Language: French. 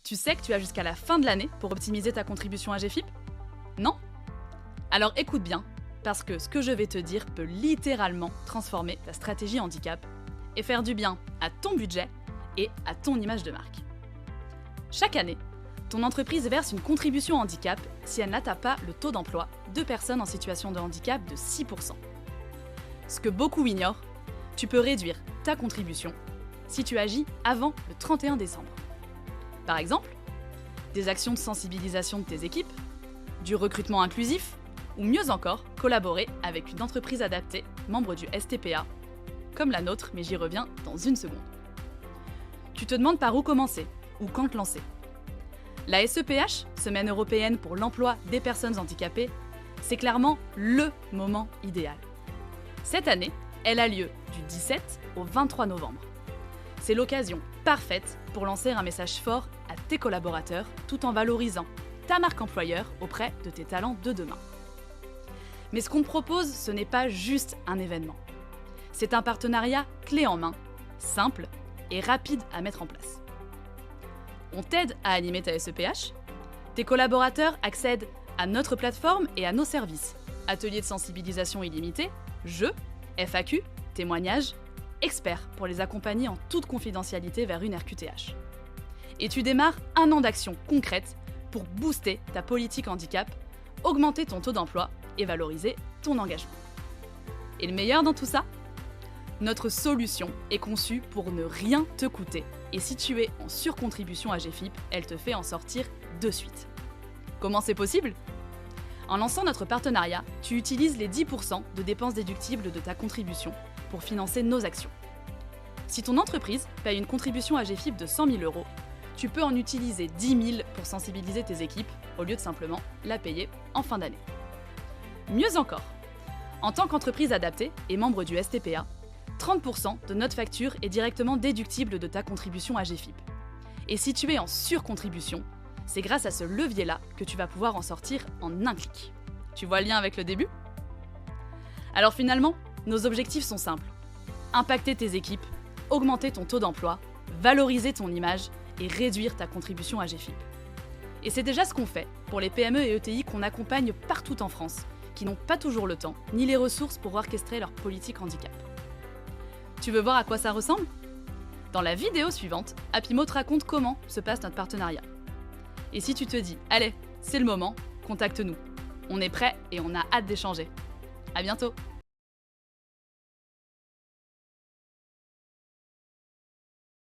Tu sais que tu as jusqu'à la fin de l'année pour optimiser ta contribution à GFIP? Non? Alors écoute bien, parce que ce que je vais te dire peut littéralement transformer ta stratégie handicap et faire du bien à ton budget et à ton image de marque. Chaque année, ton entreprise verse une contribution handicap si elle n'atteint pas le taux d'emploi de personnes en situation de handicap de 6%. Ce que beaucoup ignorent, tu peux réduire ta contribution si tu agis avant le 31 décembre. Par exemple, des actions de sensibilisation de tes équipes, du recrutement inclusif, ou mieux encore, collaborer avec une entreprise adaptée, membre du STPA, comme la nôtre, mais j'y reviens dans une seconde. Tu te demandes par où commencer, ou quand te lancer. La SEPH, Semaine européenne pour l'emploi des personnes handicapées, c'est clairement LE moment idéal. Cette année, elle a lieu du 17 au 23 novembre. C'est l'occasion parfaite pour lancer un message fort à tes collaborateurs tout en valorisant ta marque employeur auprès de tes talents de demain. Mais ce qu'on te propose, ce n'est pas juste un événement. C'est un partenariat clé en main, simple et rapide à mettre en place. On t'aide à animer ta SEPH. Tes collaborateurs accèdent à notre plateforme et à nos services. Ateliers de sensibilisation illimités, jeux, FAQ, témoignages, experts pour les accompagner en toute confidentialité vers une RQTH. Et tu démarres un an d'action concrète pour booster ta politique handicap, augmenter ton taux d'emploi et valoriser ton engagement. Et le meilleur dans tout ça? Notre solution est conçue pour ne rien te coûter. Et si tu es en surcontribution à GFIP, elle te fait en sortir de suite. Comment c'est possible? En lançant notre partenariat, tu utilises les 10% de dépenses déductibles de ta contribution pour financer nos actions. Si ton entreprise paye une contribution à GFIP de 100 000 €, tu peux en utiliser 10 000 pour sensibiliser tes équipes, au lieu de simplement la payer en fin d'année. Mieux encore, en tant qu'entreprise adaptée et membre du STPA, 30% de notre facture est directement déductible de ta contribution à GFIP. Et si tu es en surcontribution, c'est grâce à ce levier-là que tu vas pouvoir en sortir en un clic. Tu vois le lien avec le début? Alors finalement, nos objectifs sont simples. Impacter tes équipes, augmenter ton taux d'emploi, valoriser ton image et réduire ta contribution à GFIP. Et c'est déjà ce qu'on fait pour les PME et ETI qu'on accompagne partout en France, qui n'ont pas toujours le temps ni les ressources pour orchestrer leur politique handicap. Tu veux voir à quoi ça ressemble? Dans la vidéo suivante, Apimo te raconte comment se passe notre partenariat. Et si tu te dis, allez, c'est le moment, contacte-nous. On est prêt et on a hâte d'échanger. À bientôt!